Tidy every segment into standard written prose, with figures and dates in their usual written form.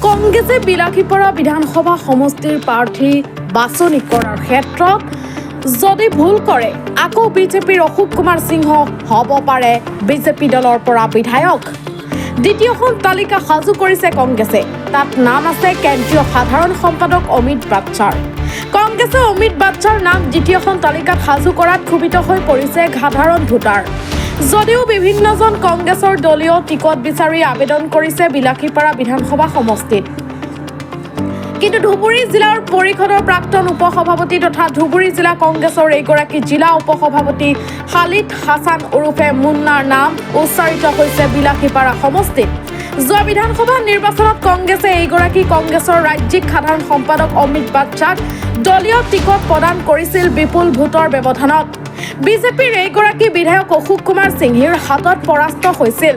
কংগ্ৰেছে বিলাসীপাৰা বিধানসভা সমষ্টিৰ প্ৰাৰ্থী বাছনি কৰাৰ ক্ষেত্ৰত যদি ভুল কৰে আকৌ বিজেপিৰ অশোক কুমাৰ সিংহ হ'ব পাৰে বিজেপি দলৰ পৰা বিধায়ক। দ্বিতীয়খন তালিকা সাজু কৰিছে কংগ্ৰেছে। তাত নাম আছে কেন্দ্ৰীয় সাধাৰণ সম্পাদক অমিত বাট্টাৰ। কংগ্ৰেছে অমিত বাট্টাৰ নাম দ্বিতীয়খন তালিকাত সাজু কৰাত ক্ষোভিত হৈ পৰিছে সাধাৰণ ভোটাৰ। যদিও বিভিন্নজন কংগ্ৰেছৰ দলীয় টিকট বিচাৰি আবেদন কৰিছে বিলাসীপাৰা বিধানসভা সমষ্টিত, কিন্তু ধুবুৰী জিলাৰ পৰিষদৰ প্ৰাক্তন উপসভাপতি তথা ধুবুৰী জিলা কংগ্ৰেছৰ এইগৰাকী জিলা উপসভাপতি খালিদ হাছান ওৰফে মুন্নাৰ নাম উচ্চাৰিত হৈছে বিলাসীপাৰা সমষ্টিত। যোৱা বিধানসভা নিৰ্বাচনত কংগ্ৰেছে এইগৰাকী কংগ্ৰেছৰ ৰাজ্যিক সাধাৰণ সম্পাদক অমিত বাট্টাক দলীয় টিকট প্ৰদান কৰিছিল বিপুল ভোটৰ ব্যৱধানত। বিজেপিৰ এইগৰাকী বিধায়ক অশোক কুমাৰ সিংহীৰ হাতত পৰাস্ত হৈছিল।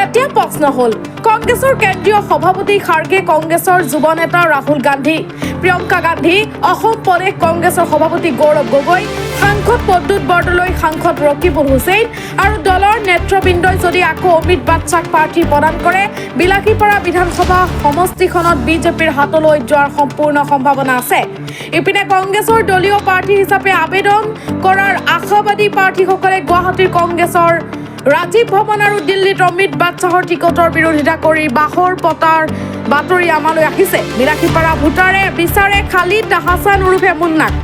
এতিয়া প্ৰশ্ন হ'ল, কংগ্ৰেছৰ কেন্দ্ৰীয় সভাপতি খাৰ্গে, কংগ্ৰেছৰ যুৱ নেতা ৰাহুল গান্ধী, প্ৰিয়ংকা গান্ধী, অসম প্ৰদেশ কংগ্ৰেছৰ সভাপতি গৌৰৱ গগৈ, সাংসদ প্ৰদ্যুৎ বৰদলৈ, সাংসদ ৰকিবুল হুছেইন আৰু দলৰ নেতৃবৃন্দই যদি আকৌ অমিত বাট্টাক প্ৰাৰ্থী প্ৰদান কৰে, বিলাসীপাৰা বিধানসভা সমষ্টিখনত বিজেপিৰ হাতলৈ যোৱাৰ সম্পূৰ্ণ সম্ভাৱনা আছে। ইপিনে কংগ্ৰেছৰ দলীয় প্ৰাৰ্থী হিচাপে আবেদন কৰাৰ আশাবাদী প্ৰাৰ্থীসকলে গুৱাহাটীৰ কংগ্ৰেছৰ ৰাজীৱ ভৱন আৰু দিল্লীত অমিত বাট্টাৰ টিকটৰ বিৰোধিতা কৰি বাহৰ পতাৰ বাতৰি আমালৈ আহিছে। বিলাসীপাৰা ভোটাৰে বিচাৰে খালিদ হাছান ওৰফে মুন্নাক।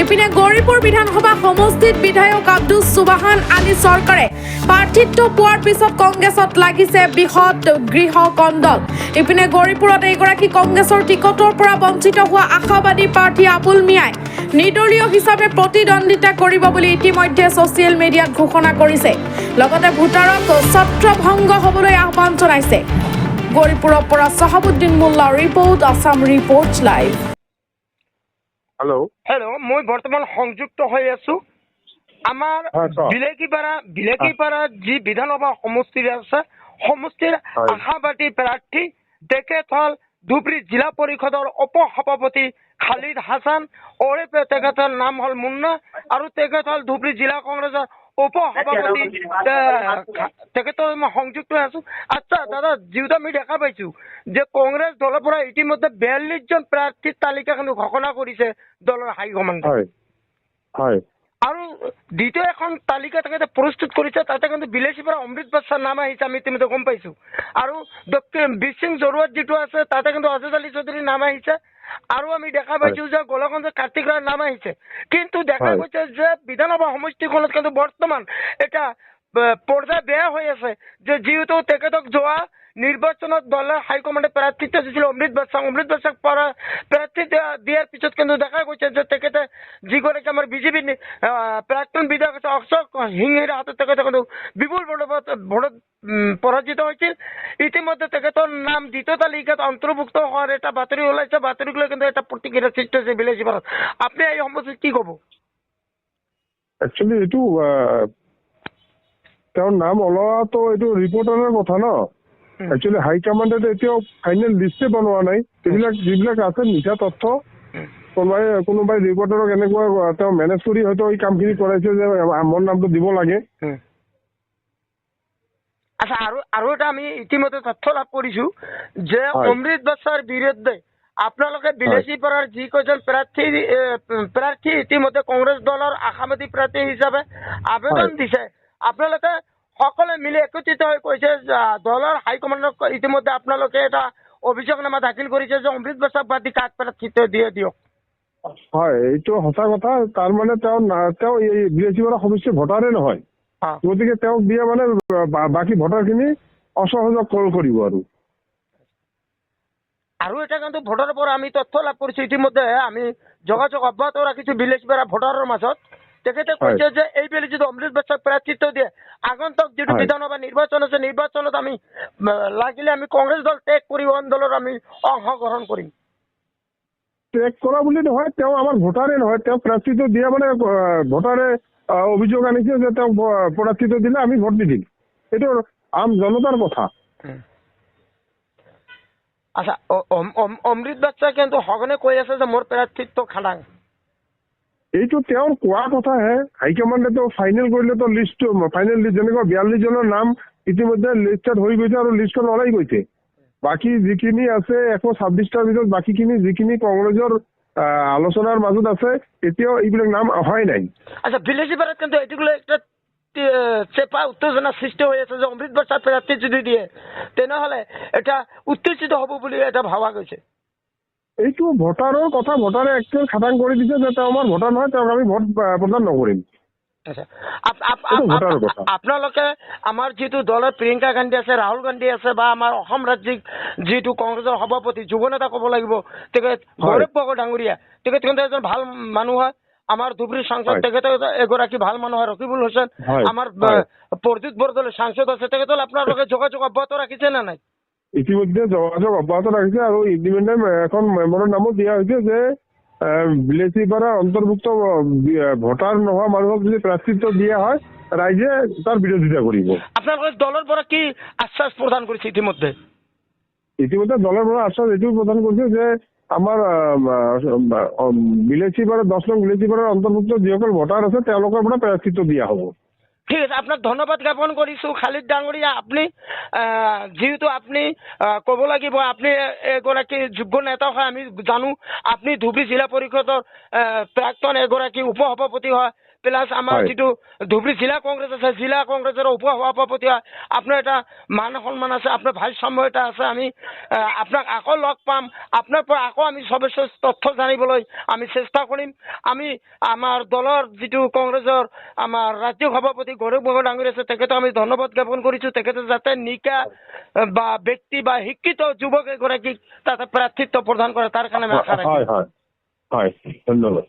ইপিনে গৌৰীপুৰ বিধানসভা সমষ্টিত বিধায়ক আব্দুছ সুবাহান আলী চৰকাৰে প্ৰাৰ্থিত্ব পোৱাৰ পিছত কংগ্ৰেছত লাগিছে বৃহৎ গৃহ কন্দল। ইপিনে গৌৰীপুৰত এইগৰাকী কংগ্ৰেছৰ টিকটৰ পৰা বঞ্চিত হোৱা আশাবাদী প্ৰাৰ্থী আবুল মিয়াই নিৰ্দলীয় হিচাপে প্ৰতিদ্বন্দ্বিতা কৰিব বুলি ইতিমধ্যে ছ'চিয়েল মিডিয়াত ঘোষণা কৰিছে। লগতে ভোটাৰক ছত্ৰভংগ হ'বলৈ আহ্বান জনাইছে। গৌৰীপুৰৰ পৰা চাহাবুদ্দিন মোল্লাৰ report, Assam report live. Hello', মই বৰ্তমান সংযুক্ত হৈ আছো আমাৰ বিলাসীপাৰা যি বিধানসভা সমষ্টিৰ আছে, সমষ্টিৰ আশাবাদী প্ৰাৰ্থী তেখেত হ'ল ধুবুৰী জিলা পৰিষদৰ উপসভাপতি খালিদ হাছান ওৰফে তেখেতৰ নাম হ'ল মুন্না আৰু তেখেত হ'ল ধুবুৰী জিলা কংগ্ৰেছৰ উপসভাপতি। তেখেতৰ মই সংযুক্ত হৈ আছো। আচ্ছা দাদা, যিহেতু আমি দেখা পাইছো যে কংগ্ৰেছ দলৰ পৰা ইতিমধ্যে 42জন প্ৰাৰ্থীৰ তালিকাখন ঘোষণা কৰিছে দলৰ হাইকমাণ্ডে, আৰু দ্বিতীয় এখন তালিকা তেখেতে প্ৰস্তুত কৰিছে। তাতে কিন্তু বিলাসীপাৰা অমৃত বাট্টাৰ নাম আহিছে, আমি ইতিমধ্যে গম পাইছো। আৰু বিচিং জৰুৱাত যিটো আছে তাতে কিন্তু অজজ আলী চৌধুৰীৰ নাম আহিছে, আৰু আমি দেখা পাইছো যে গোলাগঞ্জৰ কাৰ্তিক ৰায়ৰ নাম আহিছে। কিন্তু দেখা গৈছে যে বিধানসভা সমষ্টিখনত কিন্তু বৰ্তমান এটা পৰ্যায় বেয়া হৈ আছে, যে যিহেতু তেখেতক যোৱা নিৰ্বাচনত দলৰ হাইকমাণ্ডে প্ৰাৰ্থিত্ব দিছিল অমৃত বাট্টাক প্ৰাৰ্থী দিয়াৰ পিছত কিন্তু দেখা গৈছে যে তেখেতে যিগৰাকী আমাৰ বিজেপি প্ৰাক্তন বিধায়ক আছে অশোক সিংহীৰ হাতত তেখেতে কিন্তু বিপুল ভোটত পৰাজিত হৈছিল। ইতিমধ্যে তেখেতৰ নাম দ্বিতীয় তালিকাত অন্তৰ্ভুক্ত হোৱাৰ এটা বাতৰি ওলাইছে। বাতৰিক লৈ কিন্তু এটা প্ৰতিক্ৰিয়াৰ সৃষ্টি হৈছে বিলাসীপাৰাত। আপুনি এই সম্বন্ধে কি ক'ব? একচুৱেলি এইটো তেওঁৰ নাম ওলোৱাটো এইটো ৰিপৰ্টাৰৰ কথা ন। একচুৱেলি হাইকমাণ্ডে এতিয়াও ফাইনেল লিষ্টে বনোৱা নাই। যিবিলাক আছে মিছা তথ্য, কোনোবাই ৰিপৰ্টাৰক এনেকুৱা তেওঁ মেনেজ কৰি হয়তো এই কামখিনি কৰাইছে যে মোৰ নামটো দিব লাগে। আচ্ছা, আৰু এটা আমি ইতিমধ্যে তথ্য লাভ কৰিছো যে অমৃত বাট্টাৰ বিৰুদ্ধে আপোনালোকে বিলাসীপাৰাৰ যিকেইজন প্ৰাৰ্থী ইতিমধ্যে কংগ্ৰেছ দলৰ আশাবাদী প্ৰাৰ্থী হিচাপে আবেদন দিছে, আপোনালোকে সকলোৱে মিলি একত্ৰিত হৈ কৈছে দলৰ হাইকমাণ্ডক ইতিমধ্যে আপোনালোকে এটা অভিযোগনামা দাখিল কৰিছে যে অমৃত বাট্টাক বাদ দি কাক প্ৰাৰ্থিত্ব দিয়ক। হয়, এইটো সঁচা কথা। তাৰমানে তেওঁ এই বিলাসীপাৰা সমষ্টিৰ ভোটাৰে নহয়, গতিকে তেওঁক দিয়ে মানে বাকী ভোটাৰখিনি অসহযোগ কৰিব। আৰু এটা কিন্তু ভোটাৰৰ পৰা আমি তথ্য লাভ কৰিছো, ইতিমধ্যে আমি যোগাযোগ অব্যাহত ৰাখিছো বিলাসীপাৰা ভোটাৰৰ মাজত। তেখেতে কৈছে যে এইবেলি যদি অমৃত বাট্টাক প্ৰাৰ্থিত্ব দিয়ে, আগন্তুক যিটো বিধানসভা নিৰ্বাচন আছে, নিৰ্বাচনত আমি লাগিলে আমি কংগ্ৰেছ দল ত্যাগ কৰি অইন দলৰ আমি অংশগ্ৰহণ কৰিম। ত্যাগ কৰা বুলি নহয়, তেওঁ আমাৰ ভোটাৰে নহয়। তেওঁ প্ৰাৰ্থিত্ব দিয়া মানে ভোটাৰে অভিযোগ আনিছে যে তেওঁ প্ৰাৰ্থিত্ব দিলে আমি ভোট দি দিম। এইটো আম জনতাৰ কথা। আচ্ছা, অমৃত বাট্টাই কিন্তু সঘনে কৈ আছে যে মোৰ প্ৰাৰ্থিত্ব খাটাং। এইটো তেওঁৰ কোৱা কথাহে। হাইকমাণ্ডেতো ফাইনেল কৰিলেতো লিষ্টটো ফাইনেল লিষ্ট যেনেকুৱা 42জনৰ নাম ইতিমধ্যে লিষ্টেড হৈ গৈছে আৰু লিষ্টখন ওলাই গৈছে। বাকী যিখিনি আছে 126টাৰ ভিতৰত বাকীখিনি যিখিনি কংগ্ৰেছৰ আলোচনাৰ মাজত আছে এতিয়াও এইবিলাক নাম অহাই নাই। আচ্ছা, বিলেসিপাড়াত কিন্তু এটিগুলো একটা চেপা উত্তেজনা সৃষ্টি হৈ আছে যে অমৃত বৰ্ষা প্ৰাৰ্থী যদি দিয়ে তেনেহলে এটা উত্তেজিত হ'ব বুলি এটা ভাবা গৈছে। এইটো ভোটাৰৰ কথা ভোটাৰে একচুৱেল খাটাং কৰি দিছে যে তেওঁ আমাৰ ভোটাৰ নহয়, তেওঁক আমি ভোট প্ৰদান নকৰিম। আপোনালোকে আমাৰ যিটো দলৰ প্ৰিয়ংকা গান্ধী আছে, ৰাহুল গান্ধী আছে বা আমাৰ অসম ৰাজ্যিক যিটো কংগ্ৰেছৰ সভাপতি যুৱনেতা ক'ব লাগিব তেখেত গৌৰৱ গগৈ ডাঙৰীয়া, তেখেত কিন্তু এজন ভাল মানুহ হয়। আমাৰ ধুবুৰীৰ সাংসদ তেখেত এগৰাকী ভাল মানুহ হয়। ৰকিবুল হুছেইন আমাৰ প্ৰদ্যুৎ বৰদলৈ সাংসদ আছে, তেখেতলৈ আপোনালোকে যোগাযোগ অব্যাহত ৰাখিছে নে নাই? ইতিমধ্যে যোগাযোগ অব্যাহত ৰাখিছে আৰু ইতিমধ্যে এখন মেম্বাৰৰ নামো দিয়া হৈছে যে বিলেসিপাড়াৰ অন্তৰ্ভুক্ত ভোটাৰ নোহোৱা মানুহক যদি প্ৰাৰ্থিত্ব দিয়া হয় ৰাইজে তাৰ বিৰোধিতা কৰিব। আপোনালোকে দলৰ পৰা কি আশ্বাস প্ৰদান কৰিছে? ইতিমধ্যে দলৰ পৰা আশ্বাস এইটো প্ৰদান কৰিছে যে আমাৰ বিলেসিপাড়া 10 নং বিলেসিপাড়াৰ অন্তৰ্ভুক্ত যিসকল ভোটাৰ আছে তেওঁলোকৰ পৰা প্ৰাৰ্থিত্ব দিয়া হ'ব। ঠিক আছে, আপোনাক ধন্যবাদ জ্ঞাপন কৰিছো খালিদ ডাঙৰীয়া। আপুনি যিহেতু আপুনি ক'ব লাগিব আপুনি এগৰাকী যোগ্য নেতা হয়, আমি জানো আপুনি ধুবুৰী জিলা পৰিষদৰ প্ৰাক্তন এগৰাকী উপসভাপতি হয়, প্লাছ আমাৰ যিটো ধুবুৰী জিলা কংগ্ৰেছ আছে জিলা কংগ্ৰেছৰ উপসভাপতি হয়। আপোনাৰ এটা মান সন্মান আছে, আপোনাৰ ভাৰসাম্য এটা আছে। আমি আপোনাক আকৌ লগ পাম, আপোনাৰ পৰা আকৌ আমি সবিশেষ তথ্য জানিবলৈ আমি চেষ্টা কৰিম। আমি আমাৰ দলৰ যিটো কংগ্ৰেছৰ আমাৰ ৰাজ্যিক সভাপতি গৌৰৱ গগৈ ডাঙৰীয়া আছে তেখেতক আমি ধন্যবাদ জ্ঞাপন কৰিছো। তেখেতে যাতে নিকা বা ব্যক্তি বা শিক্ষিত যুৱক এগৰাকীক তাতে প্ৰাৰ্থিত্ব প্ৰদান কৰে তাৰ কাৰণে আমি আশা ৰাখিছো। হয়, ধন্যবাদ।